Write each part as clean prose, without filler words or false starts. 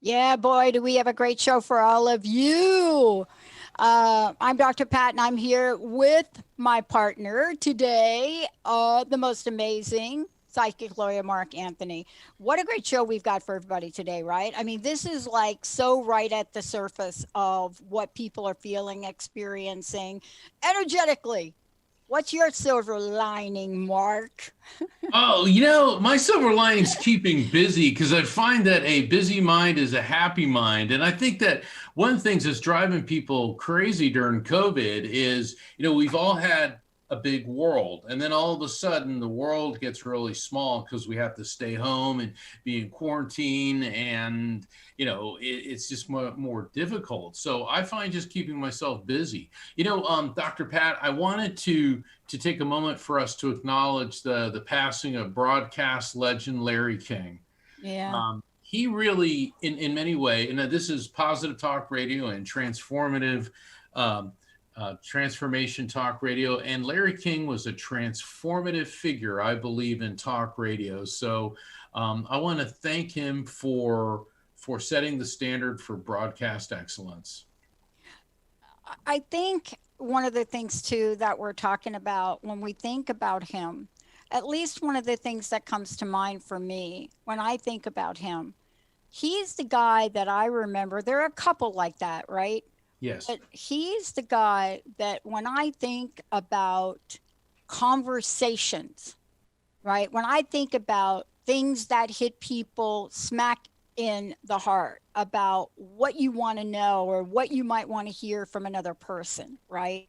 Yeah, boy, do we have a great show for all of you. I'm Dr. Pat, and I'm here with my partner today, the most amazing psychic lawyer, Mark Anthony. What a great show we've got for everybody today, right? I mean, this is like so right at the surface of what people are feeling, experiencing energetically. What's your silver lining, Mark? Oh, my silver lining's keeping busy because I find that a busy mind is a happy mind. And I think that one of the things that's driving people crazy during COVID is, we've all had a big world. And then all of a sudden the world gets really small because we have to stay home and be in quarantine. And, it's just more difficult. So I find just keeping myself busy. Dr. Pat, I wanted to take a moment for us to acknowledge the passing of broadcast legend Larry King. Yeah. He really, in many ways, and this is Positive Talk Radio and transformative transformation talk radio. And Larry King was a transformative figure, I believe, in talk radio. So I want to thank him for setting the standard for broadcast excellence. I think one of the things too that we're talking about when we think about him, at least one of the things that comes to mind for me when I think about him, he's the guy that I remember. There are a couple like that, right? Yes. But he's the guy that when I think about conversations, right? When I think about things that hit people smack in the heart about what you want to know or what you might want to hear from another person, right?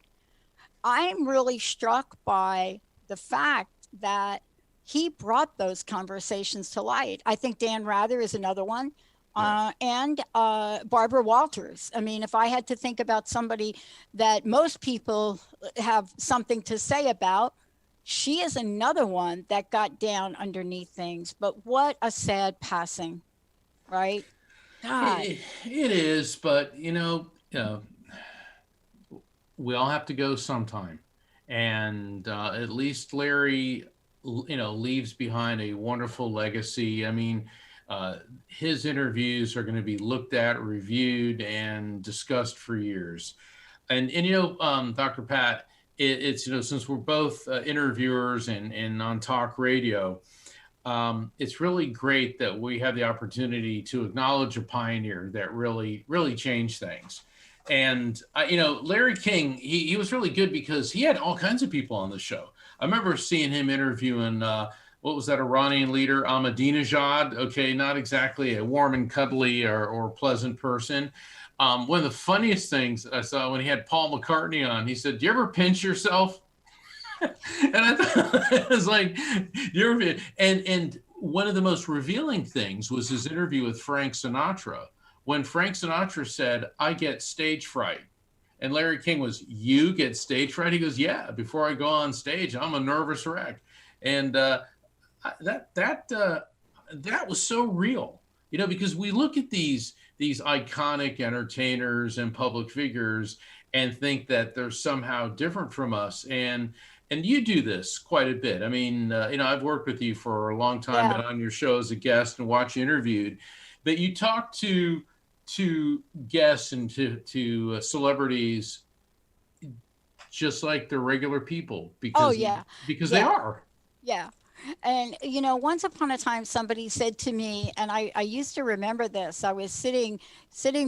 I'm really struck by the fact that he brought those conversations to light. I think Dan Rather is another one. And Barbara Walters. I mean, if I had to think about somebody that most people have something to say about, she is another one that got down underneath things. But what a sad passing, right? God. It is, but we all have to go sometime. And at least Larry, leaves behind a wonderful legacy. I mean, his interviews are going to be looked at, reviewed, and discussed for years. And Dr. Pat, it's since we're both interviewers and on talk radio, it's really great that we have the opportunity to acknowledge a pioneer that really changed things. And Larry King, he was really good because he had all kinds of people on the show. I remember seeing him interviewing what was that Iranian leader, Ahmadinejad? Okay, not exactly a warm and cuddly or pleasant person. One of the funniest things I saw when he had Paul McCartney on, he said, "Do you ever pinch yourself?" And I thought it was like, and one of the most revealing things was his interview with Frank Sinatra. When Frank Sinatra said, "I get stage fright," and Larry King was, "You get stage fright?" He goes, "Yeah. Before I go on stage, I'm a nervous wreck." And that was so real, because we look at these iconic entertainers and public figures and think that they're somehow different from us. And you do this quite a bit. I mean, I've worked with you for a long time, Yeah. been on your show as a guest and watch you interviewed, but you talk to guests and to celebrities just like they're regular people, Oh, because yeah. they Yeah. are. Yeah. And, once upon a time, somebody said to me, and I used to remember this. I was sitting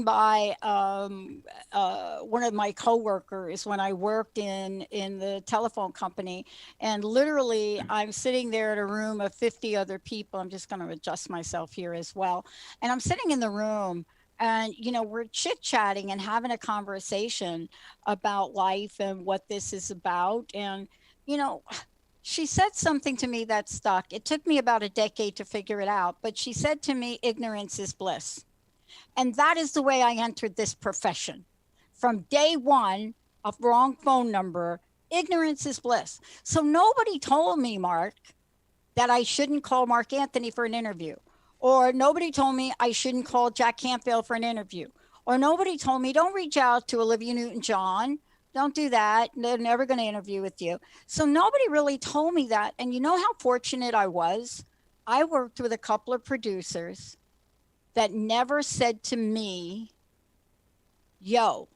by one of my coworkers when I worked in the telephone company, and literally I'm sitting there in a room of 50 other people. I'm just going to adjust myself here as well, and I'm sitting in the room. And, we're chit chatting and having a conversation about life and what this is about. And, you know, she said something to me that stuck. It took me about a decade to figure it out, but she said to me, ignorance is bliss. And that is the way I entered this profession. From day one, a wrong phone number, ignorance is bliss. So nobody told me, Mark, that I shouldn't call Mark Anthony for an interview. Or nobody told me I shouldn't call Jack Campbell for an interview. Or nobody told me don't reach out to Olivia Newton John. Don't do that. They're never going to interview with you. So nobody really told me that. And you know how fortunate I was? I worked with a couple of producers that never said to me, yo,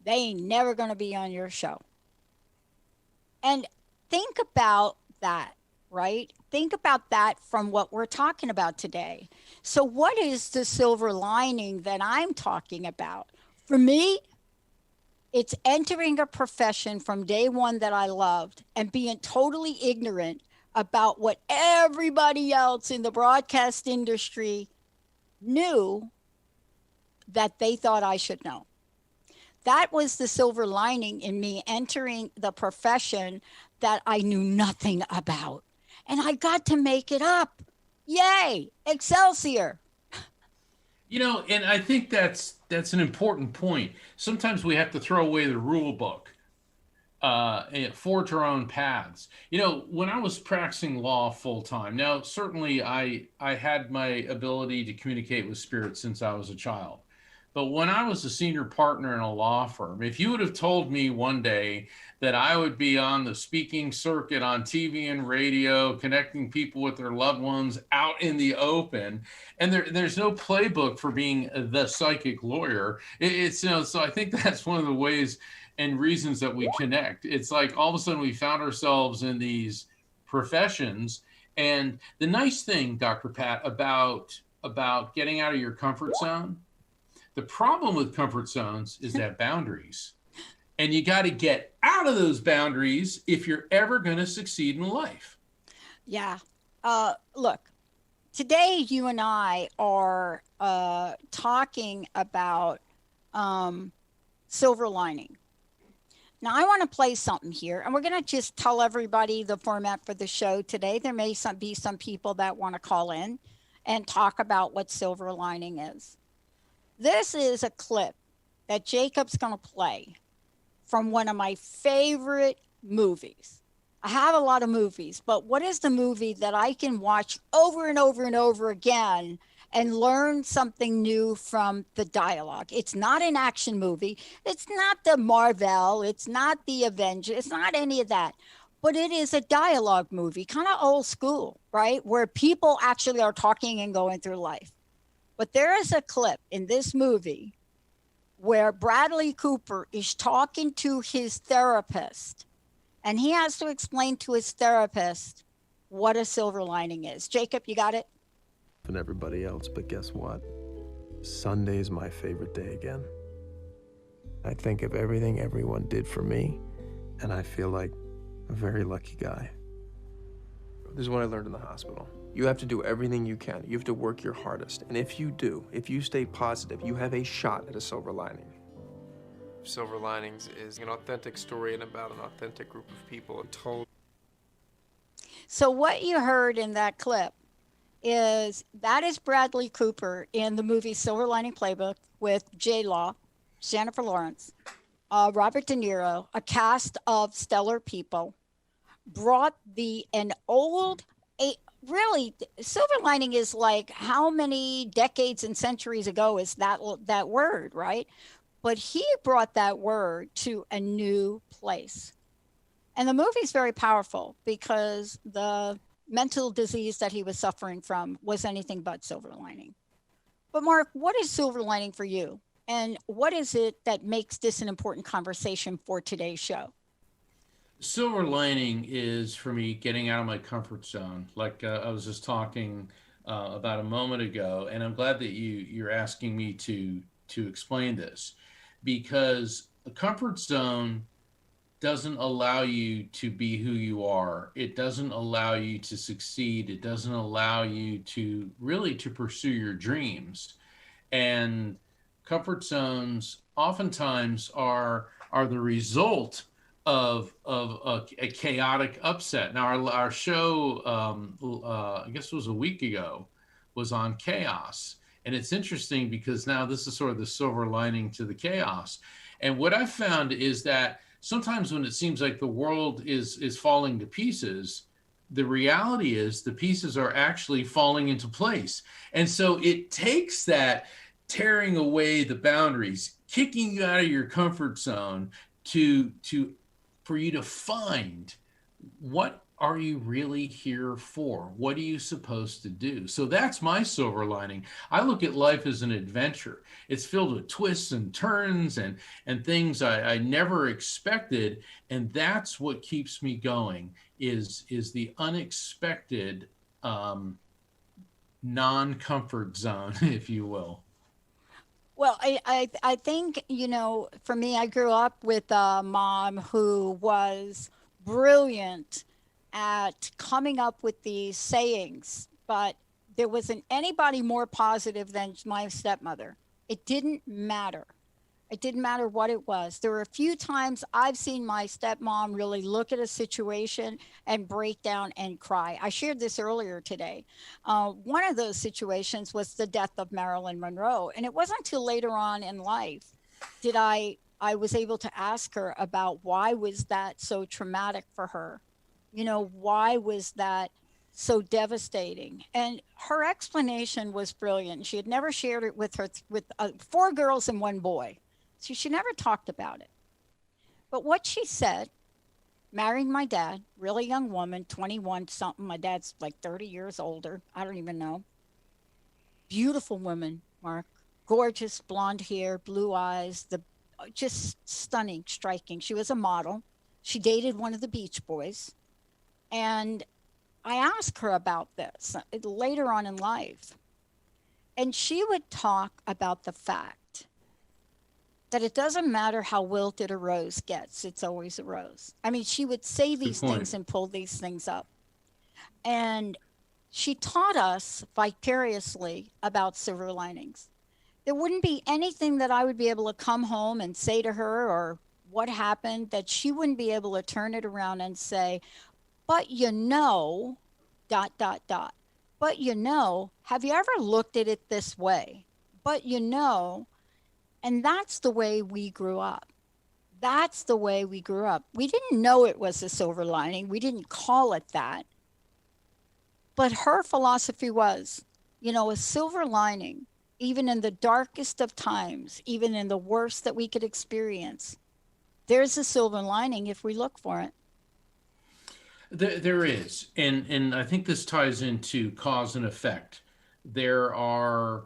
they ain't never going to be on your show. And think about that, right? Think about that from what we're talking about today. So, what is the silver lining that I'm talking about? For me, it's entering a profession from day one that I loved and being totally ignorant about what everybody else in the broadcast industry knew that they thought I should know. That was the silver lining in me entering the profession that I knew nothing about. And I got to make it up. Yay, Excelsior. And I think that's an important point. Sometimes we have to throw away the rule book, and forge our own paths. When I was practicing law full time, now certainly I had my ability to communicate with spirits since I was a child. But when I was a senior partner in a law firm, if you would have told me one day that I would be on the speaking circuit on TV and radio, connecting people with their loved ones out in the open, and there's no playbook for being the psychic lawyer, so I think that's one of the ways and reasons that we connect. It's like all of a sudden we found ourselves in these professions. And the nice thing, Dr. Pat, about getting out of your comfort zone, the problem with comfort zones is that boundaries. And you got to get out of those boundaries if you're ever going to succeed in life. Yeah. Look, today you and I are talking about silver lining. Now, I want to play something here, and we're going to just tell everybody the format for the show today. There may be some people that want to call in and talk about what silver lining is. This is a clip that Jacob's going to play from one of my favorite movies. I have a lot of movies, but what is the movie that I can watch over and over and over again and learn something new from the dialogue? It's not an action movie. It's not the Marvel. It's not the Avengers. It's not any of that. But it is a dialogue movie, kind of old school, right? Where people actually are talking and going through life. But there is a clip in this movie where Bradley Cooper is talking to his therapist, and he has to explain to his therapist what a silver lining is. Jacob, you got it? And everybody else, but guess what? Sunday's my favorite day again. I think of everything everyone did for me, and I feel like a very lucky guy. This is what I learned in the hospital. You have to do everything you can. You have to work your hardest. And if you do, if you stay positive, you have a shot at a silver lining. Silver Linings is an authentic story and about an authentic group of people told. So what you heard in that clip is that is Bradley Cooper in the movie Silver Lining Playbook with J Law, Jennifer Lawrence, Robert De Niro, a cast of stellar people, brought an old, really, Silver Lining is like how many decades and centuries ago is that word, right? But he brought that word to a new place. And the movie is very powerful because the mental disease that he was suffering from was anything but silver lining. But Mark, what is silver lining for you? And what is it that makes this an important conversation for today's show? Silver lining is for me getting out of my comfort zone. Like I was just talking about a moment ago, and I'm glad that you're asking me to explain this, because a comfort zone doesn't allow you to be who you are. It doesn't allow you to succeed. It doesn't allow you to really to pursue your dreams. And comfort zones oftentimes are the result of a chaotic upset. Now our show, I guess it was a week ago, was on chaos. And it's interesting because now this is sort of the silver lining to the chaos. And what I found is that sometimes when it seems like the world is falling to pieces, the reality is the pieces are actually falling into place. And so it takes that tearing away the boundaries, kicking you out of your comfort zone for you to find what are you really here for? What are you supposed to do? So that's my silver lining. I look at life as an adventure. It's filled with twists and turns and things I never expected. And that's what keeps me going is the unexpected non-comfort zone, if you will. Well, I think, for me, I grew up with a mom who was brilliant at coming up with these sayings, but there wasn't anybody more positive than my stepmother. It didn't matter. It didn't matter what it was. There were a few times I've seen my stepmom really look at a situation and break down and cry. I shared this earlier today. One of those situations was the death of Marilyn Monroe. And it wasn't until later on in life did I was able to ask her about why was that so traumatic for her? Why was that so devastating? And her explanation was brilliant. She had never shared it with four girls and one boy. So she never talked about it. But what she said, marrying my dad, really young woman, 21 something. My dad's like 30 years older. I don't even know. Beautiful woman, Mark. Gorgeous blonde hair, blue eyes, just stunning, striking. She was a model. She dated one of the Beach Boys. And I asked her about this later on in life. And she would talk about the fact that it doesn't matter how wilted a rose gets, it's always a rose. I mean, she would say these things and pull these things up. And she taught us vicariously about silver linings. There wouldn't be anything that I would be able to come home and say to her or what happened that she wouldn't be able to turn it around and say, but dot, dot, dot. But have you ever looked at it this way? But and that's the way we grew up. That's the way we grew up. We didn't know it was a silver lining. We didn't call it that. But her philosophy was, a silver lining, even in the darkest of times, even in the worst that we could experience, there's a silver lining if we look for it. There is. And I think this ties into cause and effect. There are,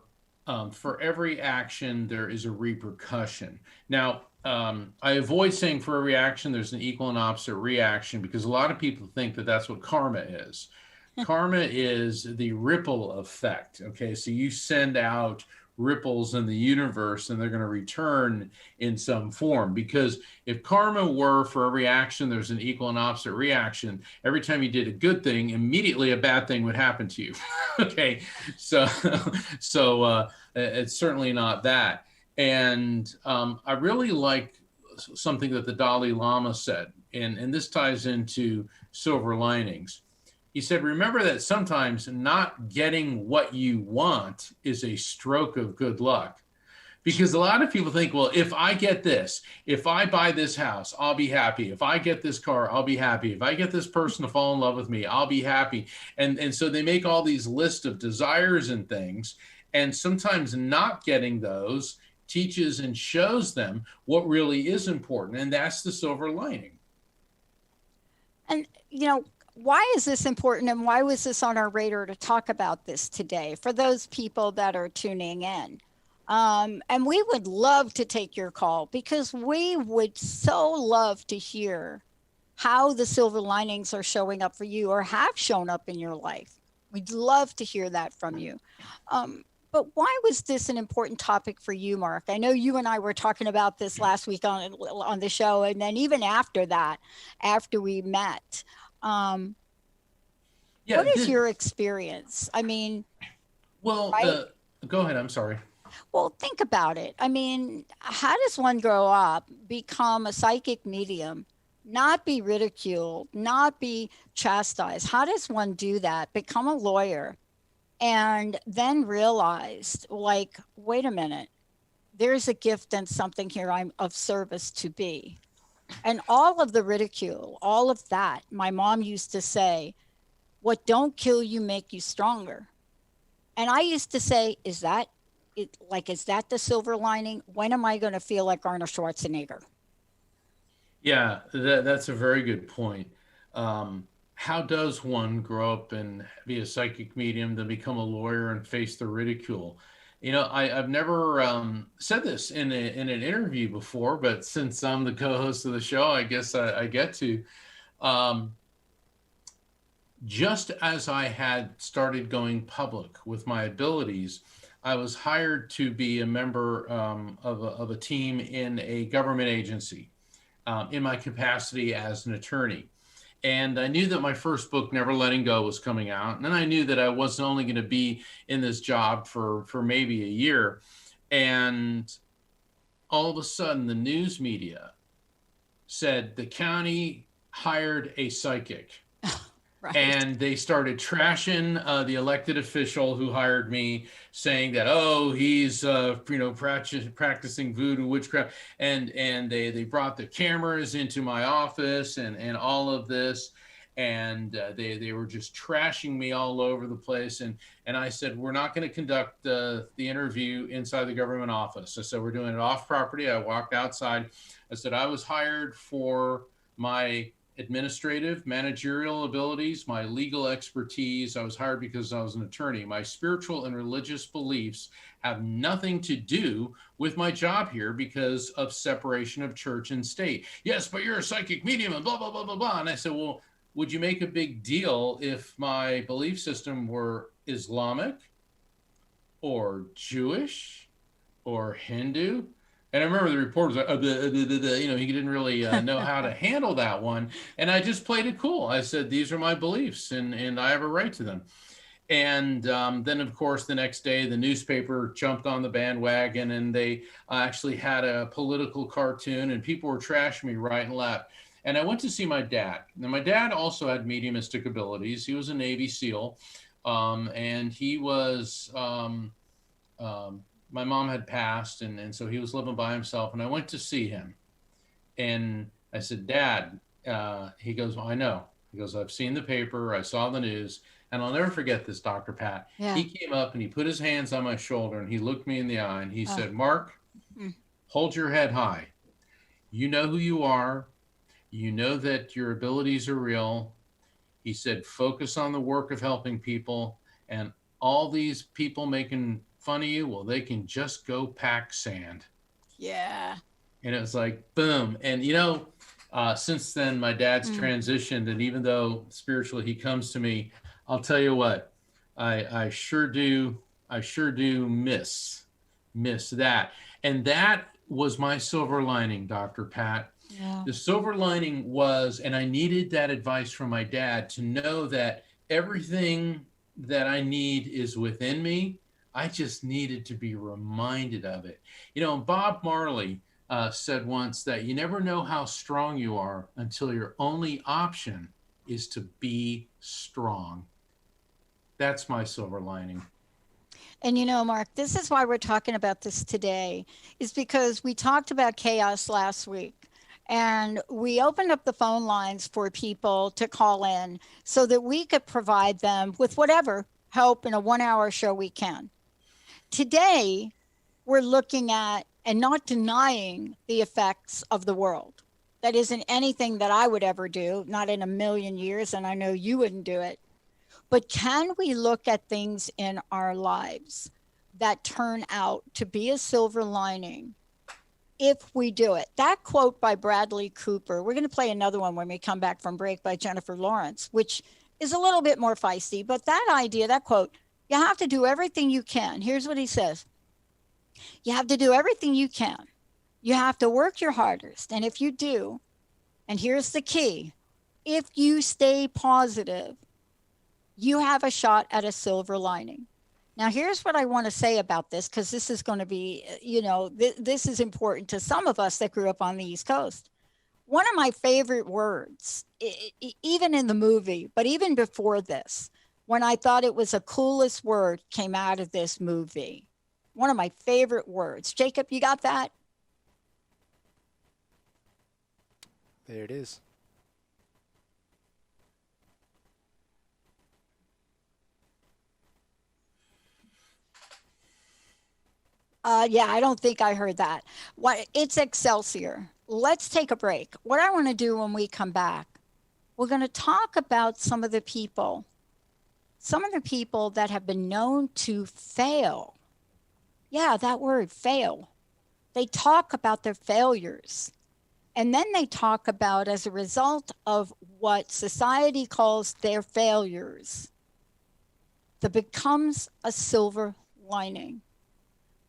for every action, there is a repercussion. Now, I avoid saying for every action, there's an equal and opposite reaction, because a lot of people think that that's what karma is. Karma is the ripple effect. Okay, so you send out ripples in the universe and they're going to return in some form, because if karma were for every action there's an equal and opposite reaction, every time you did a good thing, immediately a bad thing would happen to you. Okay, so it's certainly not that. And I really like something that the Dalai Lama said, and this ties into silver linings. He said, remember that sometimes not getting what you want is a stroke of good luck. Because a lot of people think, well, if I get this, if I buy this house, I'll be happy. If I get this car, I'll be happy. If I get this person to fall in love with me, I'll be happy. And so they make all these lists of desires and things. And sometimes not getting those teaches and shows them what really is important. And that's the silver lining. And, you know, why is this important and why was this on our radar to talk about this today for those people that are tuning in? And we would love to take your call because we would so love to hear how the silver linings are showing up for you or have shown up in your life. We'd love to hear that from you. But why was this an important topic for you, Mark? I know you and I were talking about this last week on the show, and then even after that, after we met. What is your experience? I mean, well, right? Go ahead. I'm sorry. Well, think about it. I mean, how does one grow up, become a psychic medium, not be ridiculed, not be chastised? How does one do that? Become a lawyer and then realize, like, wait a minute, there's a gift and something here I'm of service to be. And all of the ridicule, all of that, my mom used to say, what don't kill you make you stronger. And I used to say, is that the silver lining? When am I going to feel like Arnold Schwarzenegger? Yeah, that's a very good point. How does one grow up and be a psychic medium, then become a lawyer and face the ridicule? You know, I've never said this in an interview before, but since I'm the co-host of the show, I guess I get to. Just as I had started going public with my abilities, I was hired to be a member of a team in a government agency in my capacity as an attorney. And I knew that my first book, Never Letting Go, was coming out. And then I knew that I wasn't only going to be in this job for maybe a year. And all of a sudden, the news media said the county hired a psychic. Right. And they started trashing the elected official who hired me, saying that, oh, he's practicing voodoo witchcraft, and they brought the cameras into my office and all of this, and they were just trashing me all over the place. And I said, we're not going to conduct the interview inside the government office. I said, we're doing it off property. I walked outside. I said, I was hired for my administrative, managerial abilities, my legal expertise. I was hired because I was an attorney. My spiritual and religious beliefs have nothing to do with my job here because of separation of church and state. Yes, but you're a psychic medium and blah, blah, blah, blah, blah. And I said, well, would you make a big deal if my belief system were Islamic or Jewish or Hindu? And I remember the reporter was like, he didn't really know how to handle that one. And I just played it cool. I said, these are my beliefs and I have a right to them. And then, of course, the next day, the newspaper jumped on the bandwagon and they actually had a political cartoon and people were trashing me right and left. And I went to see my dad. Now, my dad also had mediumistic abilities. He was a Navy SEAL and he was... my mom had passed, and so he was living by himself, and I went to see him. And I said, Dad, he goes, well, I know. He goes, I've seen the paper, I saw the news, and I'll never forget this, Dr. Pat. Yeah. He came up and he put his hands on my shoulder, and he looked me in the eye, and he said, Mark, hold your head high. You know who you are. You know that your abilities are real. He said, focus on the work of helping people, and all these people making fun of you, well, they can just go pack sand. Yeah. And it was like, boom. And, since then, my dad's transitioned. And even though spiritually he comes to me, I'll tell you what, I sure do miss that. And that was my silver lining, Dr. Pat. Yeah. The silver lining was, and I needed that advice from my dad to know that everything that I need is within me. I just needed to be reminded of it. Bob Marley said once that you never know how strong you are until your only option is to be strong. That's my silver lining. And you know, Mark, this is why we're talking about this today, is because we talked about chaos last week. And we opened up the phone lines for people to call in so that we could provide them with whatever help in a 1 hour show we can. Today, we're looking at and not denying the effects of the world. That isn't anything that I would ever do, not in a million years, and I know you wouldn't do it. But can we look at things in our lives that turn out to be a silver lining if we do it? That quote by Bradley Cooper, we're going to play another one when we come back from break by Jennifer Lawrence, which is a little bit more feisty, but that idea, that quote, you have to do everything you can. Here's what he says. You have to do everything you can. You have to work your hardest. And if you do, and here's the key, if you stay positive, you have a shot at a silver lining. Now, here's what I want to say about this, because this is going to be, this is important to some of us that grew up on the East Coast. One of my favorite words, even in the movie, but even before this, when I thought it was the coolest word came out of this movie. One of my favorite words. Jacob, you got that? There it is. Yeah, I don't think I heard that. It's Excelsior. Let's take a break. What I want to do when we come back, we're going to talk about some of the people that have been known to fail. Yeah, that word, fail. They talk about their failures. And then they talk about, as a result of what society calls their failures, there becomes a silver lining.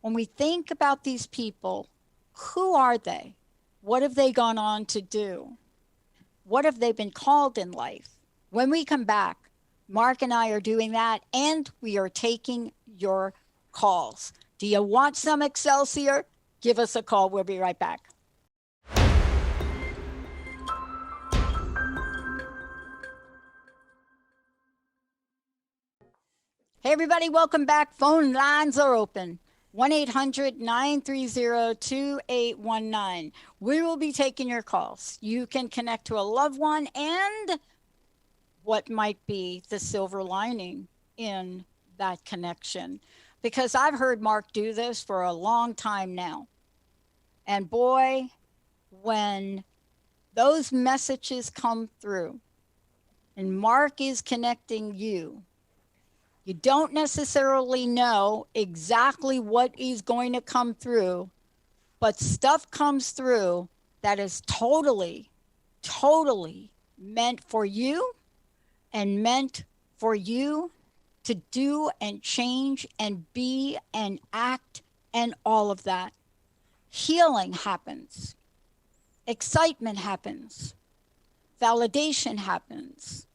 When we think about these people, who are they? What have they gone on to do? What have they been called in life? When we come back, Mark and I are doing that, and we are taking your calls. Do you want some Excelsior? Give us a call. We'll be right back. Hey, everybody, welcome back. Phone lines are open. 1-800-930-2819. We will be taking your calls. You can connect to a loved one and what might be the silver lining in that connection. Because I've heard Mark do this for a long time now. And boy, when those messages come through and Mark is connecting you, you don't necessarily know exactly what is going to come through, but stuff comes through that is totally, totally meant for you and meant for you to do and change and be and act and all of that. Healing happens. Excitement happens. Validation happens.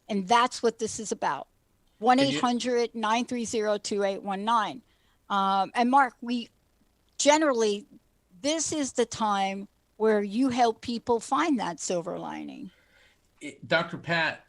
And that's what this is about. 1-800-930-2819. And Mark, this is the time where you help people find that silver lining. Dr. Pat,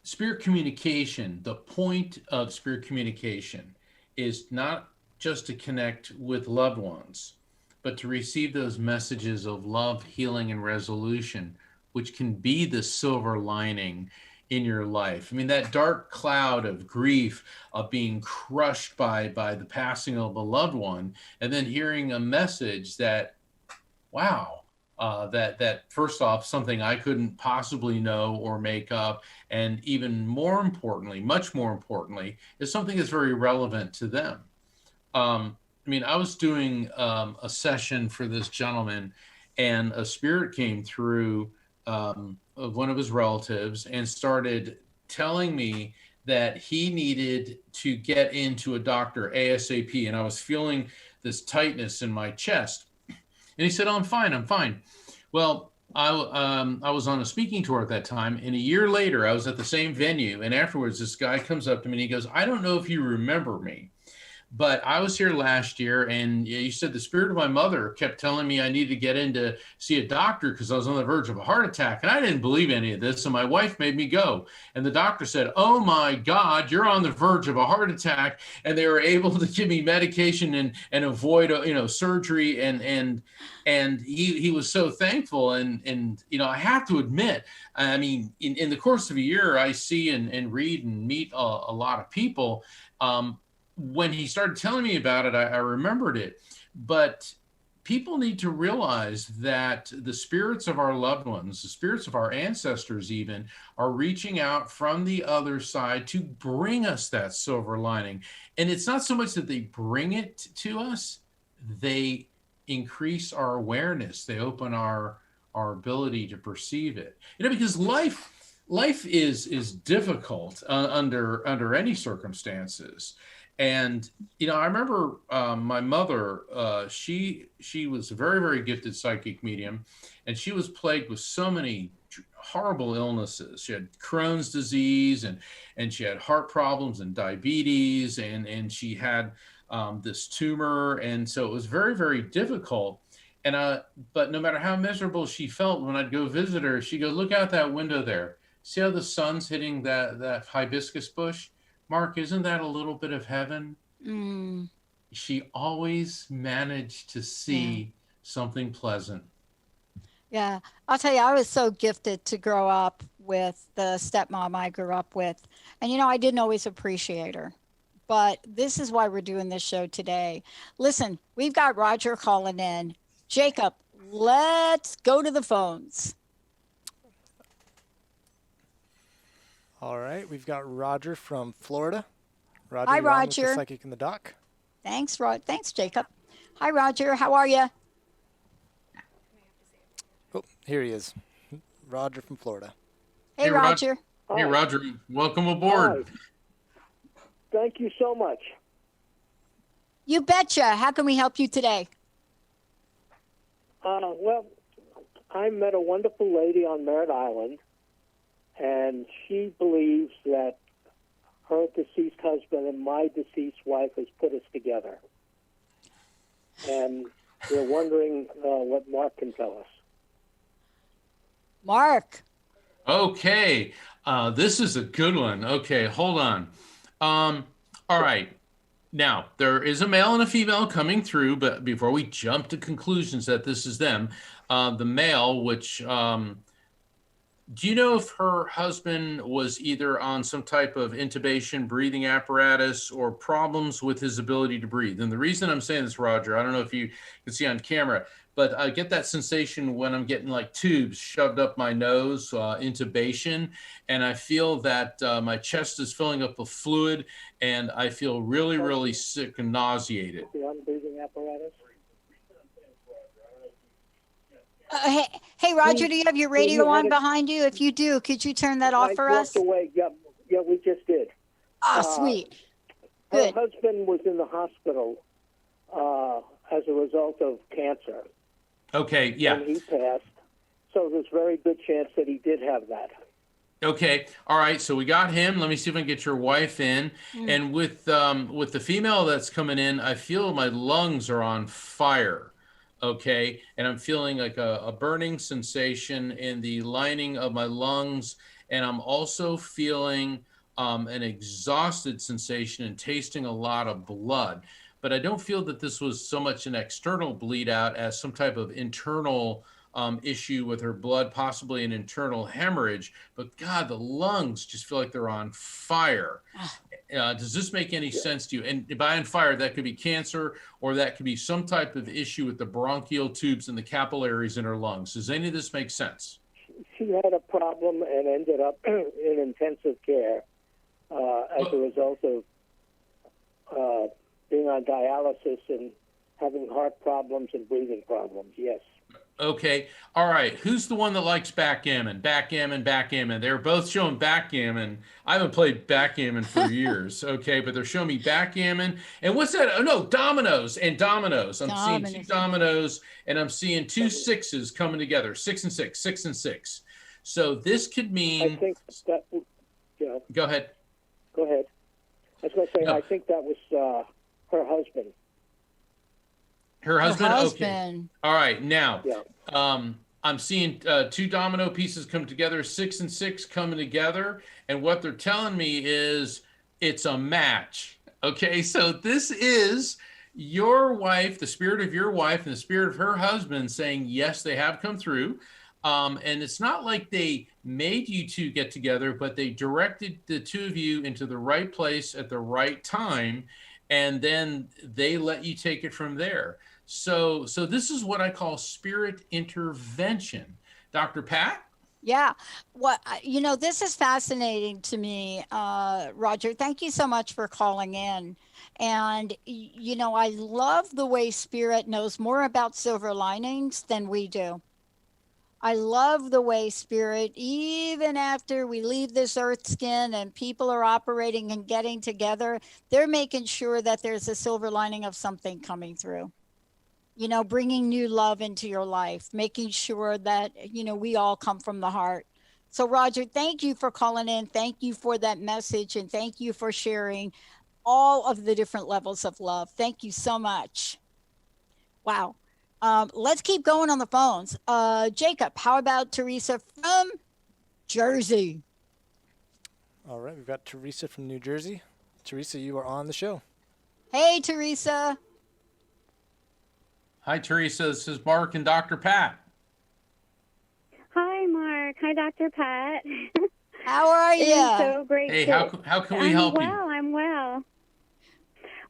spirit communication, the point of spirit communication is not just to connect with loved ones, but to receive those messages of love, healing, and resolution, which can be the silver lining in your life. I mean, that dark cloud of grief, of being crushed by the passing of a loved one, and then hearing a message that, wow, that first off, something I couldn't possibly know or make up, and even more importantly, much more importantly, is something that's very relevant to them. I mean, I was doing a session for this gentleman, and a spirit came through of one of his relatives and started telling me that he needed to get into a doctor ASAP. And I was feeling this tightness in my chest. And he said, "Oh, I'm fine. Well, I was on a speaking tour at that time. And a year later, I was at the same venue. And afterwards, this guy comes up to me and he goes, "I don't know if you remember me, But I was here last year, and you said the spirit of my mother kept telling me I needed to get in to see a doctor because I was on the verge of a heart attack. And I didn't believe any of this. So my wife made me go. And the doctor said, "Oh my God, you're on the verge of a heart attack." And they were able to give me medication and avoid, surgery. And he was so thankful. And I have to admit, I mean, in the course of a year, I see and read and meet a lot of people. When he started telling me about it, I remembered it. But people need to realize that the spirits of our loved ones, the spirits of our ancestors even, are reaching out from the other side to bring us that silver lining. And it's not so much that they bring it to us, they increase our awareness. They open our ability to perceive it. Because life is difficult under any circumstances. And I remember my mother. She was a very, very gifted psychic medium, and she was plagued with so many horrible illnesses. She had Crohn's disease, and she had heart problems and diabetes, and she had this tumor, and so it was very, very difficult. And but no matter how miserable she felt, when I'd go visit her, she'd go, "Look out that window there. See how the sun's hitting that hibiscus bush? Mark, isn't that a little bit of heaven?" Mm. She always managed to see something pleasant. Yeah, I'll tell you, I was so gifted to grow up with the stepmom I grew up with. And, I didn't always appreciate her. But this is why we're doing this show today. Listen, we've got Roger calling in. Jacob, let's go to the phones. All right, we've got Roger from Florida. Roger, Hi, you're on with the Roger. Psychic in the Dock. Thanks, Thanks, Jacob. Hi, Roger. How are you? Oh, here he is. Roger from Florida. Hey, Hey, Roger. Hey, Roger, welcome aboard. Hi. Thank you so much. You betcha. How can we help you today? Well, I met a wonderful lady on Merritt Island, and she believes that her deceased husband and my deceased wife has put us together. And we're wondering what Mark can tell us. Mark. Okay, this is a good one. Okay, hold on. All right. Now, there is a male and a female coming through, but before we jump to conclusions that this is them, the male, which, do you know if her husband was either on some type of intubation, breathing apparatus, or problems with his ability to breathe? And the reason I'm saying this, Roger, I don't know if you can see on camera, but I get that sensation when I'm getting like tubes shoved up my nose, intubation, and I feel that my chest is filling up with fluid, and I feel really, really sick and nauseated. The breathing apparatus? Hey, Roger, do you have your radio on behind you? If you do, could you turn that off for us? Away. Yeah, we just did. Oh, sweet. Her Good. husband was in the hospital as a result of cancer. Okay, yeah. And he passed. So there's a very good chance that he did have that. Okay, all right. So we got him. Let me see if I can get your wife in. And with the female that's coming in, I feel my lungs are on fire. Okay, and I'm feeling like a burning sensation in the lining of my lungs, and I'm also feeling an exhausted sensation and tasting a lot of blood. But I don't feel that this was so much an external bleed out as some type of internal issue with her blood, possibly an internal hemorrhage. But God, the lungs just feel like they're on fire. Does this make any sense to you? And by on fire, that could be cancer, or that could be some type of issue with the bronchial tubes and the capillaries in her lungs. Does any of this make sense? She had a problem and ended up in intensive care as a result of being on dialysis and having heart problems and breathing problems, yes. Okay. All right. Who's the one that likes backgammon? Backgammon, backgammon. They're both showing backgammon. I haven't played backgammon for years. Okay. But they're showing me backgammon. And what's that? Oh, no, dominoes and dominoes. I'm seeing two dominoes, and I'm seeing two sixes coming together. 6 and 6, 6 and 6. So this could mean. I think that, Go ahead. Go ahead. I was going to say, No. I think that was her husband. Her husband? Okay. husband. All right. Now, Yeah. I'm seeing two domino pieces come together, 6 and 6 coming together. And what they're telling me is it's a match. Okay. So this is your wife, the spirit of your wife and the spirit of her husband saying, yes, they have come through. And it's not like they made you two get together, but they directed the two of you into the right place at the right time. And then they let you take it from there. So this is what I call spirit intervention. Dr. Pat? Yeah. This is fascinating to me, Roger. Thank you so much for calling in. And, I love the way Spirit knows more about silver linings than we do. I love the way Spirit, even after we leave this earth skin and people are operating and getting together, they're making sure that there's a silver lining of something coming through. Bringing new love into your life, making sure that, we all come from the heart. So, Roger, thank you for calling in. Thank you for that message. And thank you for sharing all of the different levels of love. Thank you so much. Wow. Let's keep going on the phones. Jacob, how about Teresa from Jersey? All right, we've got Teresa from New Jersey. Teresa, you are on the show. Hey, Teresa. Hi, Teresa. This is Mark and Dr. Pat. Hi, Mark. Hi, Dr. Pat. How are you? It's so great. Hey, how can we help you? I'm well.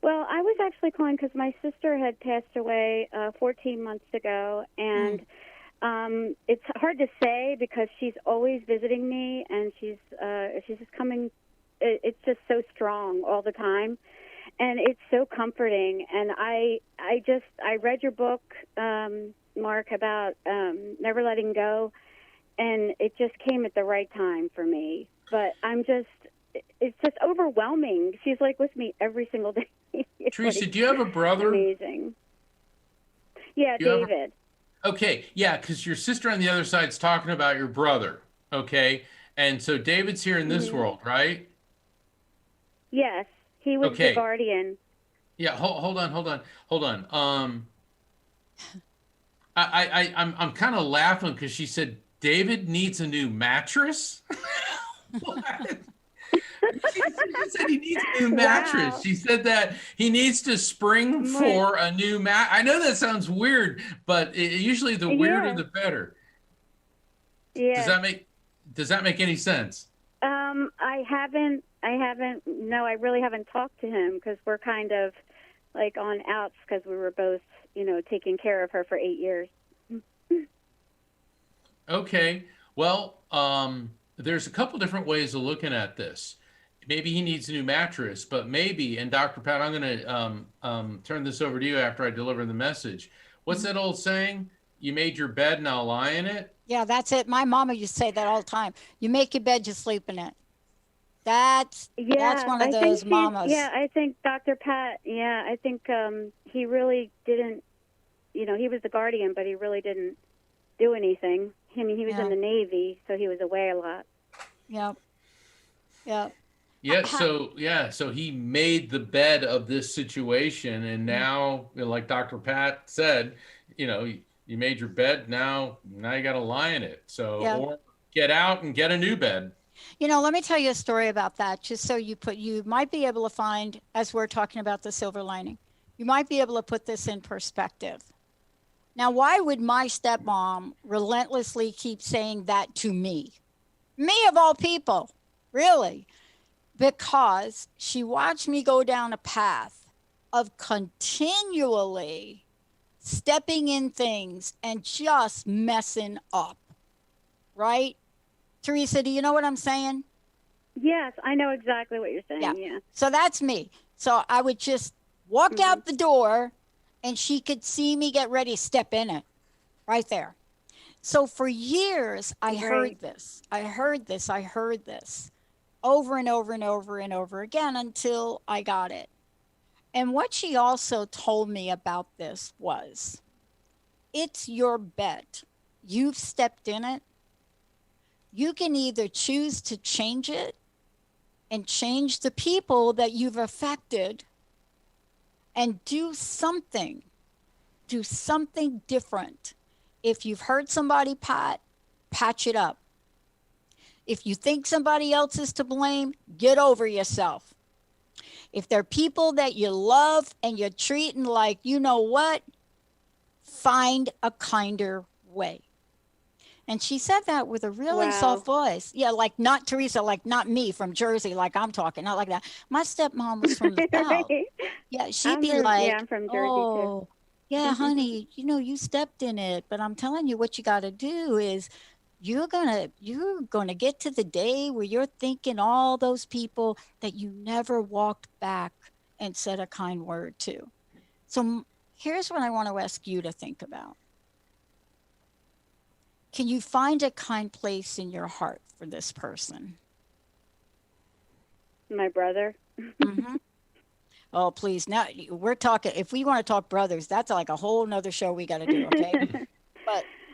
Well, I was actually calling because my sister had passed away 14 months ago, and it's hard to say because she's always visiting me, and she's just coming. It's just so strong all the time, and it's so comforting. And I read your book, Mark, about never letting go, and it just came at the right time for me. But it's just overwhelming. She's like with me every single day. Teresa, do you have a brother? Amazing. Yeah, David. Okay, yeah, because your sister on the other side's talking about your brother. Okay, and so David's here in this world, right? Yes, he was the guardian. Yeah, hold on. I'm kind of laughing because she said David needs a new mattress. What? She said he needs a new mattress. Wow. She said that he needs to spring for a new mat. I know that sounds weird, but usually the weirder the better. Yeah. Does that make any sense? I haven't. No, I really haven't talked to him because we're kind of like on outs because we were both, taking care of her for 8 years. Okay. Well, there's a couple different ways of looking at this. Maybe he needs a new mattress, but maybe, and Dr. Pat, I'm going to turn this over to you after I deliver the message. What's that old saying? You made your bed, now lie in it? Yeah, that's it. My mama used to say that all the time. You make your bed, you sleep in it. That's one of those mamas. Yeah, I think Dr. Pat, I think he really didn't, he was the guardian, but he really didn't do anything. I mean, he was in the Navy, so he was away a lot. Yep. Yep. Yeah, so he made the bed of this situation, and now, like Dr. Pat said, you made your bed, now you got to lie in it. So, or get out and get a new bed. Let me tell you a story about that, just so you might be able to find, as we're talking about the silver lining, you might be able to put this in perspective. Now, why would my stepmom relentlessly keep saying that to me? Me of all people, really? Because she watched me go down a path of continually stepping in things and just messing up, right? Teresa, do you know what I'm saying? Yes, I know exactly what you're saying, yeah. So that's me. So I would just walk out the door and she could see me get ready to step in it right there. So for years, I heard this over and over and over and over again until I got it. And what she also told me about this was, it's your bed. You've stepped in it. You can either choose to change it and change the people that you've affected, and do something different. If you've hurt somebody, patch it up. If you think somebody else is to blame, get over yourself. If there are people that you love and you're treating like, you know what, find a kinder way. And she said that with a really soft voice. Yeah, like not Teresa, like not me from Jersey, like I'm talking, not like that. My stepmom was from the South. Yeah, she'd be like, yeah, I'm from Jersey oh, yeah, honey, you know, you stepped in it. But I'm telling you, what you got to do is you're gonna get to the day where you're thinking all those people that you never walked back and said a kind word to. So here's what I want to ask you to think about. Can you find a kind place in your heart for this person? My brother. Mm-hmm. Oh, please. Now we're talking, if we want to talk brothers, that's like a whole nother show we got to do. Okay.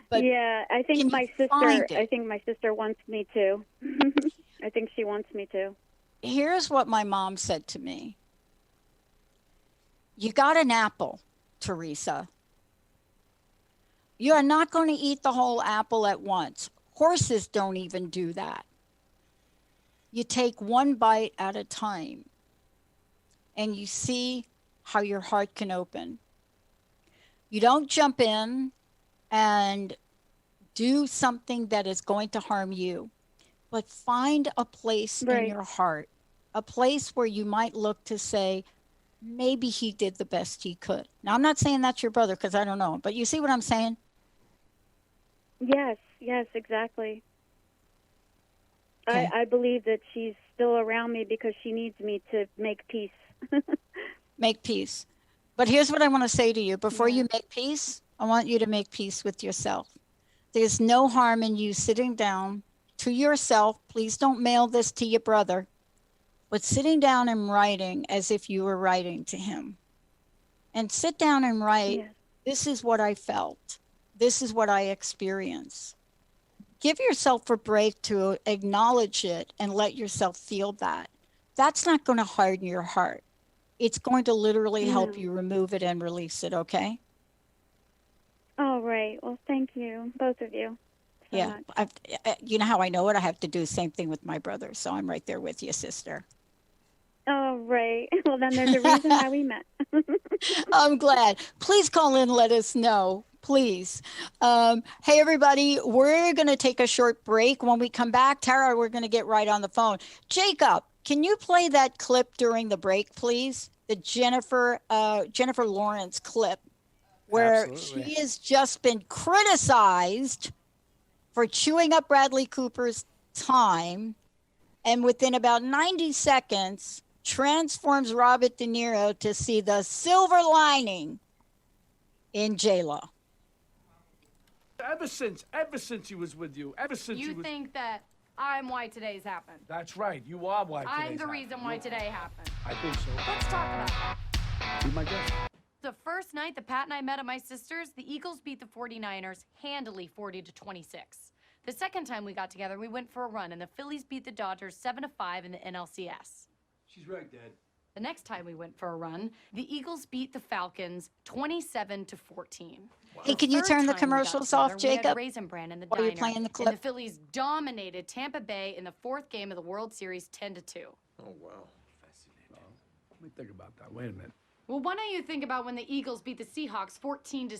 But yeah, I think my sister wants me to. I think she wants me to. Here's what my mom said to me. You got an apple, Teresa. You are not going to eat the whole apple at once. Horses don't even do that. You take one bite at a time and you see how your heart can open. You don't jump in and do something that is going to harm you, but find a place in your heart, a place where you might look to say, maybe he did the best he could. Now, I'm not saying that's your brother because I don't know him, but you see what I'm saying? Yes, exactly. Okay. I believe that she's still around me because she needs me to make peace. Make peace. But here's what I want to say to you. Before you make peace, I want you to make peace with yourself. There's no harm in you sitting down to yourself. Please don't mail this to your brother, but sitting down and writing as if you were writing to him. And sit down and write, this is what I felt. This is what I experienced. Give yourself a break to acknowledge it and let yourself feel that. That's not going to harden your heart. It's going to literally help you remove it and release it, okay? All right. Well, thank you, both of you. So much. You know how I know it? I have to do the same thing with my brother, so I'm right there with you, sister. Oh, right. Well, then there's a reason why we met. I'm glad. Please call in, let us know. Please. Hey, everybody, we're going to take a short break. When we come back, Tara, we're going to get right on the phone. Jacob, can you play that clip during the break, please? The Jennifer Lawrence clip, where she has just been criticized for chewing up Bradley Cooper's time, and within about 90 seconds, transforms Robert De Niro to see the silver lining in J-Lo. Ever since he was with you, you think that I'm why today's happened. That's right. You are why today's I'm the reason why today happened. I think so. Let's talk about that. Be my guest. The first night that Pat and I met at my sister's, the Eagles beat the 49ers handily 40-26. The second time we got together, we went for a run, and the Phillies beat the Dodgers 7-5 in the NLCS. She's right, Dad. The next time we went for a run, the Eagles beat the Falcons 27-14. Wow. Hey, can you turn the commercials off, Jacob? We had Raisin Bran in the while diner, you're playing the clip? and the Phillies dominated Tampa Bay in the fourth game of the World Series 10-2. Oh, wow. Fascinating. Let me think about that. Wait a minute. Well, why don't you think about when the Eagles beat the Seahawks 14-7?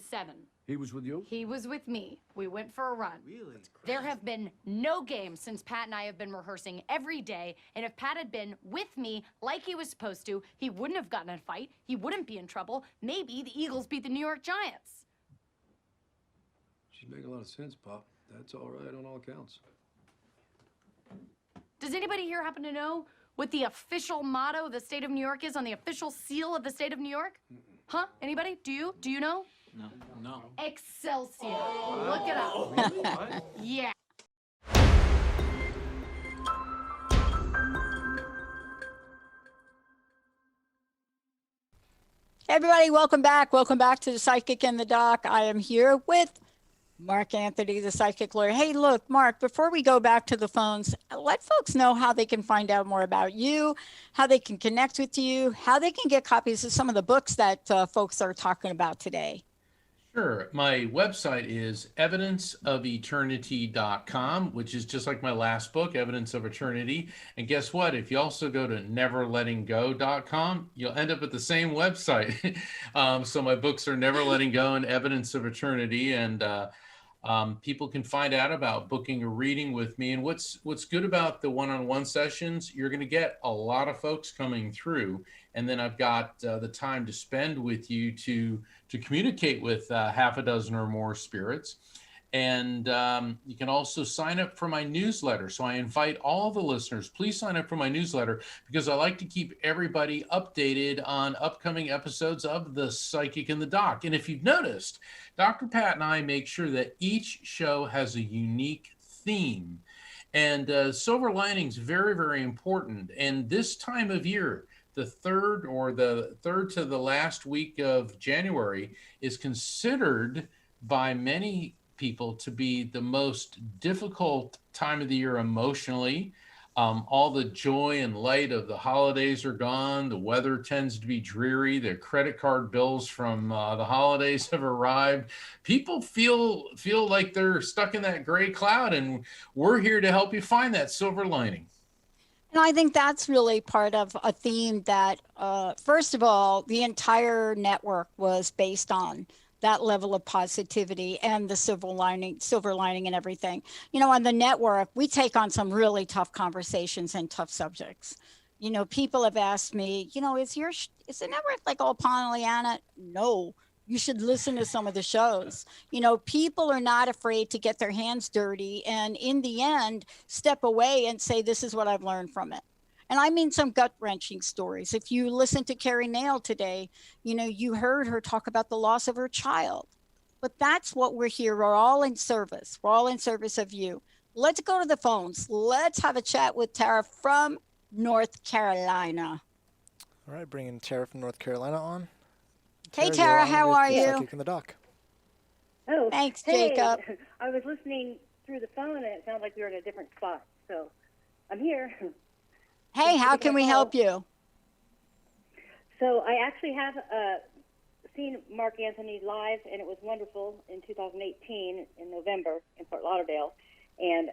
He was with you? He was with me. We went for a run. Really? There have been no games since Pat and I have been rehearsing every day, and if Pat had been with me like he was supposed to, he wouldn't have gotten in a fight. He wouldn't be in trouble. Maybe the Eagles beat the New York Giants. She's making a lot of sense, Pop. That's all right on all accounts. Does anybody here happen to know what the official motto of the state of New York is on the official seal of the state of New York? Huh? Anybody? Do you? Do you know? No. Excelsior. Look it up. Really? What? Yeah. Everybody, welcome back. Welcome back to the Psychic and the Doc. I am here with Mark Anthony, the psychic lawyer. Hey, look, Mark, before we go back to the phones, let folks know how they can find out more about you, how they can connect with you, how they can get copies of some of the books that folks are talking about today. Sure. My website is evidenceofeternity.com, which is just like my last book, Evidence of Eternity. And guess what? If you also go to neverlettinggo.com, you'll end up at the same website. So my books are Never Letting Go and Evidence of Eternity. And people can find out about booking a reading with me. And what's good about the one-on-one sessions, you're going to get a lot of folks coming through. And then I've got the time to spend with you to communicate with half a dozen or more spirits. And you can also sign up for my newsletter. So I invite all the listeners, please sign up for my newsletter, because I like to keep everybody updated on upcoming episodes of The Psychic in the Doc. And if you've noticed, Dr. Pat and I make sure that each show has a unique theme. And silver lining's very, very important. And this time of year, the third to the last week of January is considered by many people to be the most difficult time of the year emotionally. All the joy and light of the holidays are gone. The weather tends to be dreary. The credit card bills from the holidays have arrived. People feel like they're stuck in that gray cloud, and we're here to help you find that silver lining. And I think that's really part of a theme that, first of all, the entire network was based on that level of positivity and the silver lining and everything. You know, on the network, we take on some really tough conversations and tough subjects. You know, people have asked me, you know, is the network like all Pollyanna? No. You should listen to some of the shows. You know, people are not afraid to get their hands dirty and in the end, step away and say, this is what I've learned from it. And I mean some gut-wrenching stories. If you listen to Carrie Nail today, you know, you heard her talk about the loss of her child. But that's what we're here. We're all in service. We're all in service of you. Let's go to the phones. Let's have a chat with Tara from North Carolina. All right, bringing Tara from North Carolina on. Hey, Tara, how are you? Psychic in the Doc. Oh, thanks, hey. Jacob. I was listening through the phone, and it sounded like we were in a different spot. So I'm here. Hey, how can we help you? So I actually have seen Mark Anthony live, and it was wonderful in 2018 in November in Fort Lauderdale. And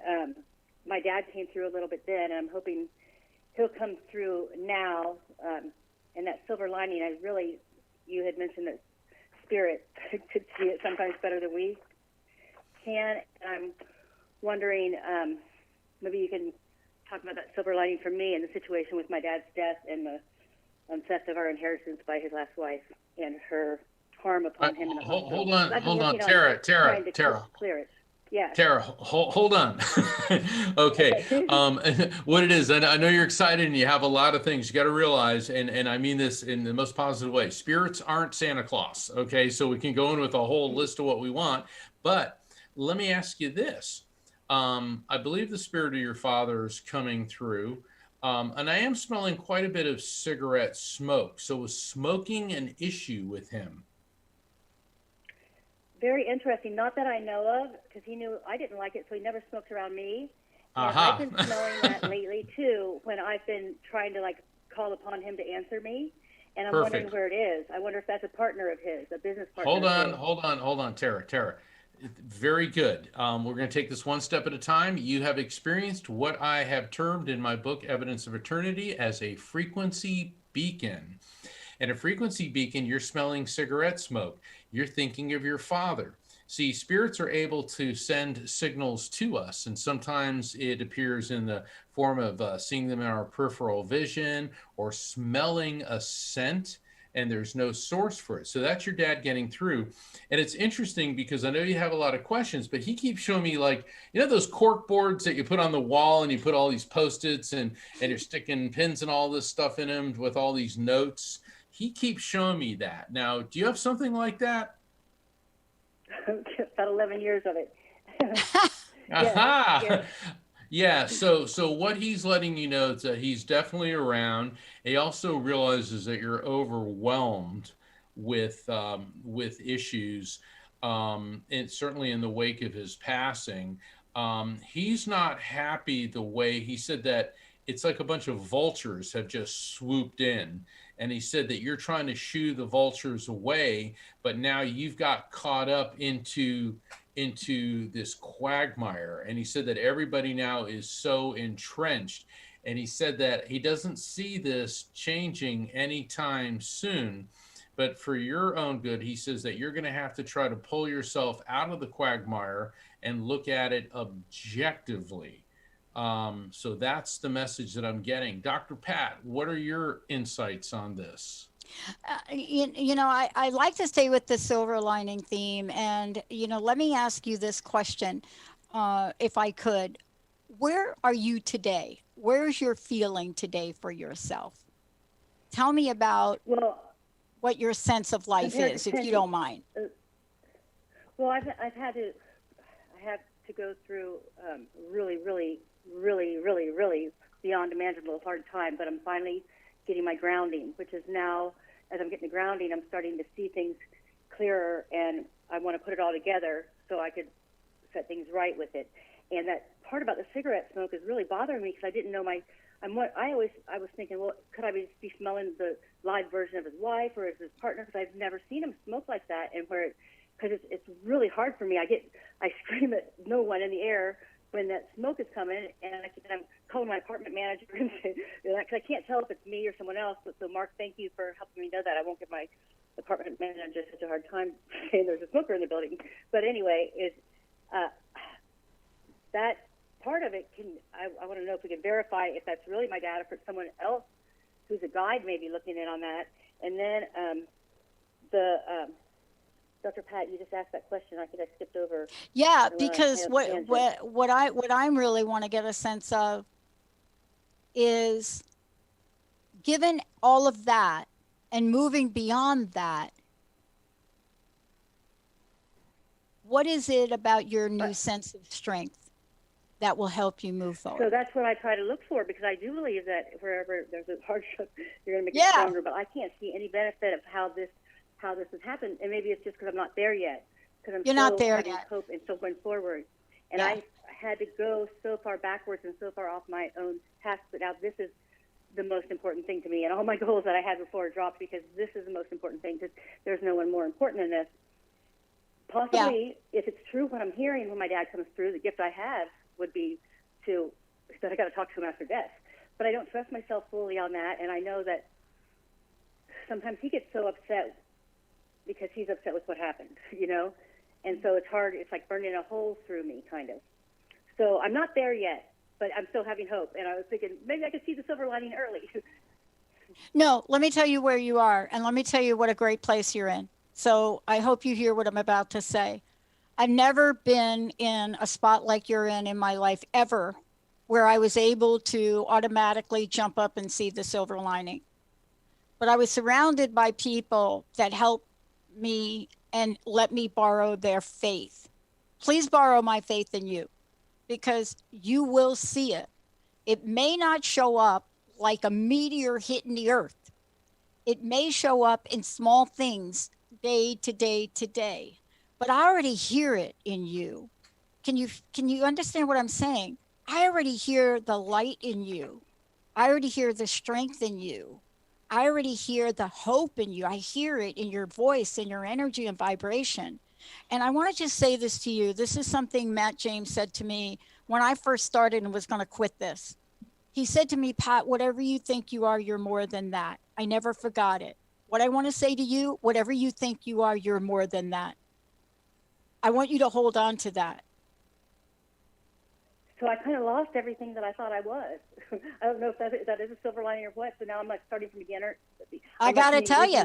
my dad came through a little bit then, and I'm hoping he'll come through now. And that silver lining, you had mentioned that spirit could see it sometimes better than we can. I'm wondering, maybe you can talk about that silver lining for me and the situation with my dad's death and the theft of our inheritance by his last wife and her harm upon him in the hospital. Hold on, Tara. Clear it. Yeah. Tara, hold on. Okay. What it is, and I know you're excited and you have a lot of things you got to realize, and I mean this in the most positive way. Spirits aren't Santa Claus. Okay. So we can go in with a whole list of what we want, but let me ask you this. I believe the spirit of your father is coming through, and I am smelling quite a bit of cigarette smoke. So was smoking an issue with him? Very interesting. Not that I know of, because he knew I didn't like it, so he never smoked around me. And I've been smelling that lately, too, when I've been trying to, call upon him to answer me. And I'm wondering where it is. I wonder if that's a partner of his, a business partner. Hold on, Tara. Very good. We're going to take this one step at a time. You have experienced what I have termed in my book, Evidence of Eternity, as a frequency beacon. And a frequency beacon, you're smelling cigarette smoke. You're thinking of your father. See, spirits are able to send signals to us, and sometimes it appears in the form of seeing them in our peripheral vision or smelling a scent, and there's no source for it. So that's your dad getting through. And it's interesting because I know you have a lot of questions, but he keeps showing me, those cork boards that you put on the wall and you put all these Post-its and you're sticking pins and all this stuff in them with all these notes. He keeps showing me that. Now, do you have something like that? About 11 years of it. Aha! Yeah, so what he's letting you know is that he's definitely around. He also realizes that you're overwhelmed with issues. and certainly in the wake of his passing. He's not happy the way he said that it's like a bunch of vultures have just swooped in. And he said that you're trying to shoo the vultures away, but now you've got caught up into this quagmire. And he said that everybody now is so entrenched. And he said that he doesn't see this changing anytime soon. But for your own good, he says that you're going to have to try to pull yourself out of the quagmire and look at it objectively. So that's the message that I'm getting. Dr. Pat, what are your insights on this? I like to stay with the silver lining theme. And, let me ask you this question, if I could. Where are you today? Where's your feeling today for yourself? Tell me about what your sense of life is, if you don't mind. Well, I have to go through really, really, really, really, really beyond imaginable hard time, but I'm finally getting my grounding, which is now, as I'm getting the grounding, I'm starting to see things clearer, and I want to put it all together so I could set things right with it. And that part about the cigarette smoke is really bothering me because I didn't know I was thinking, well, could I be smelling the live version of his wife or his partner? Because I've never seen him smoke like that, and because it's really hard for me. I scream at no one in the air when that smoke is coming, and I'm calling my apartment manager and say, because I can't tell if it's me or someone else. So Mark, thank you for helping me know that. I won't give my apartment manager such a hard time saying there's a smoker in the building. But anyway, that part of it I want to know if we can verify if that's really my dad or if it's someone else who's a guide maybe looking in on that. And then Dr. Pat, you just asked that question. I think I skipped over. Yeah, because what I really want to get a sense of is, given all of that and moving beyond that, what is it about your new sense of strength that will help you move forward? So that's what I try to look for, because I do believe that wherever there's a hardship, you're going to make it stronger. But I can't see any benefit of how this has happened, and maybe it's just because I'm not there yet. Because I'm not there yet. Hope and still going forward, and I had to go so far backwards and so far off my own path. But now this is the most important thing to me, and all my goals that I had before dropped because this is the most important thing. Because there's no one more important than this. Possibly, if it's true what I'm hearing when my dad comes through, the gift I have would be that I got to talk to him after death. But I don't trust myself fully on that, and I know that sometimes he gets so upset because he's upset with what happened, and so it's hard. It's like burning a hole through me, kind of. So I'm not there yet, but I'm still having hope, and I was thinking maybe I could see the silver lining early. No, let me tell you where you are, and let me tell you what a great place you're in. So I hope you hear what I'm about to say. I've never been in a spot like you're in my life ever, where I was able to automatically jump up and see the silver lining. But I was surrounded by people that helped me and let me borrow their faith. Please borrow my faith in you, because you will see it. It may not show up like a meteor hitting the earth. It may show up in small things day to day to day, but I already hear it in you. Can you understand what I'm saying? I already hear the light in you. I already hear the strength in you. I already hear the hope in you. I hear it in your voice, in your energy and vibration. And I want to just say this to you. This is something Matt James said to me when I first started and was going to quit this. He said to me, Pat, whatever you think you are, you're more than that. I never forgot it. What I want to say to you, whatever you think you are, you're more than that. I want you to hold on to that. So I kind of lost everything that I thought I was. I don't know if that is a silver lining or what. So now I'm like starting from beginner. I got to tell you,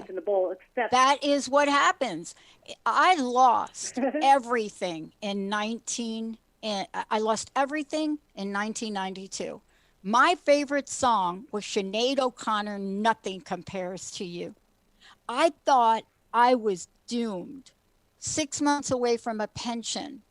that is what happens. I lost everything I lost everything in 1992. My favorite song was Sinead O'Connor, Nothing Compares to You. I thought I was doomed. 6 months away from a pension.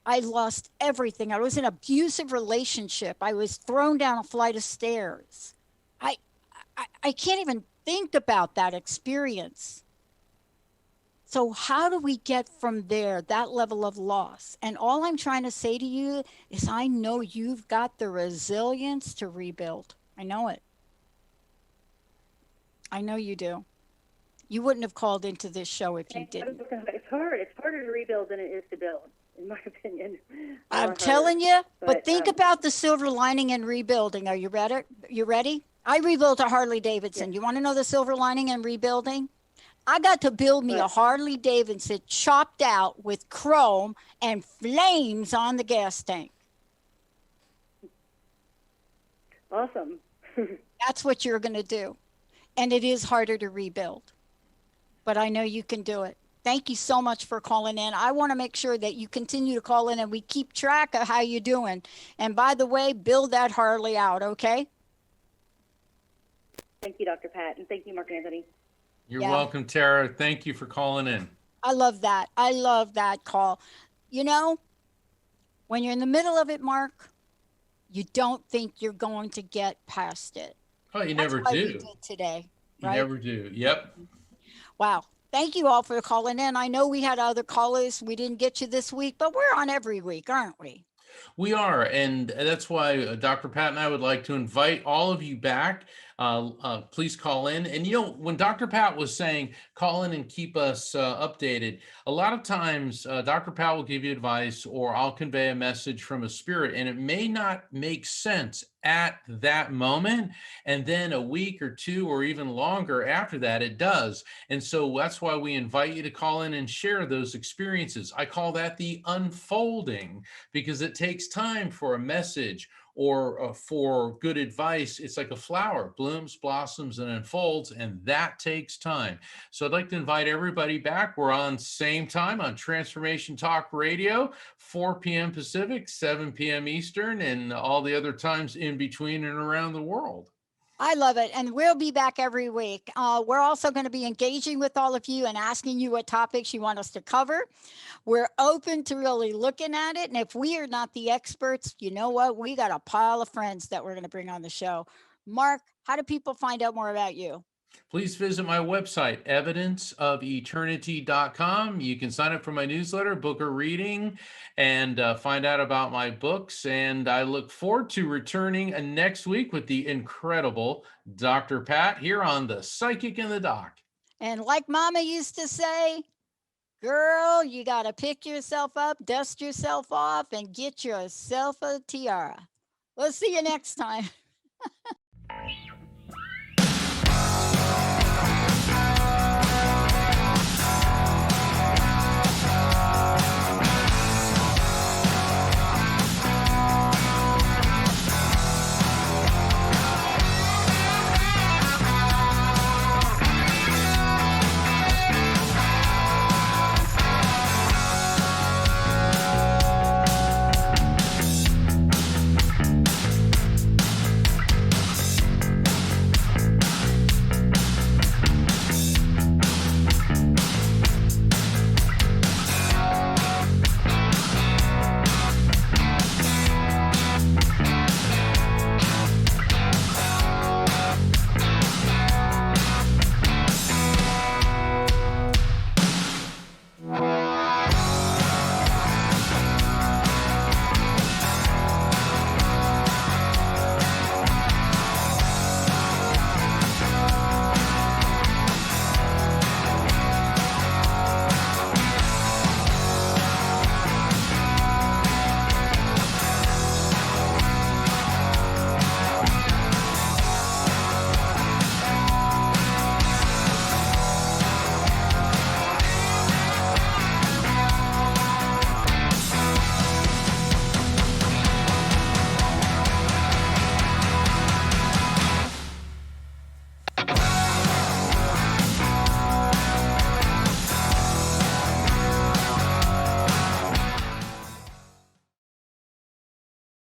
I lost everything. I was in an abusive relationship. I was thrown down a flight of stairs. I can't even think about that experience. So how do we get from there, that level of loss? And all I'm trying to say to you is I know you've got the resilience to rebuild. I know it. I know you do. You wouldn't have called into this show if you didn't. It's hard. It's harder to rebuild than it is to build, in my opinion. I'm telling you, but think about the silver lining in rebuilding. Are you ready? You ready? I rebuilt a Harley Davidson. You want to know the silver lining in rebuilding? I got to build me a Harley Davidson chopped out with chrome and flames on the gas tank. Awesome. That's what you're going to do. And it is harder to rebuild. But I know you can do it. Thank you so much for calling in. I want to make sure that you continue to call in and we keep track of how you're doing. And by the way, build that Harley out, okay? Thank you, Dr. Pat, and thank you, Mark Anthony. You're welcome, Tara. Thank you for calling in. I love that. I love that call. You know, when you're in the middle of it, Mark, you don't think you're going to get past it. Oh, you That's never why do. we did today, You right? never do. Yep. Wow. Thank you all for calling in. I know we had other callers. We didn't get you this week, but we're on every week, aren't we? We are, and that's why Dr. Pat and I would like to invite all of you back. Please call in. And, you know, when Dr. Pat was saying call in and keep us updated, a lot of times Dr. Pat will give you advice or I'll convey a message from a spirit, and it may not make sense at that moment. And then a week or two or even longer after that, it does. And so that's why we invite you to call in and share those experiences. I call that the unfolding, because it takes time for a message or for good advice. It's like a flower, blooms, blossoms, and unfolds, and that takes time. So I'd like to invite everybody back. We're on same time on Transformation Talk Radio, 4 p.m. Pacific, 7 p.m. Eastern, and all the other times in between and around the world. I love it. And we'll be back every week. We're also going to be engaging with all of you and asking you what topics you want us to cover. We're open to really looking at it. And if we are not the experts, you know what? We got a pile of friends that we're going to bring on the show. Mark, how do people find out more about you? Please visit my website, evidenceofeternity.com. You can sign up for my newsletter, book a reading, and find out about my books. And I look forward to returning next week with the incredible Dr. Pat here on The Psychic in the Doc. And like Mama used to say, girl, you got to pick yourself up, dust yourself off, and get yourself a tiara. We'll see you next time.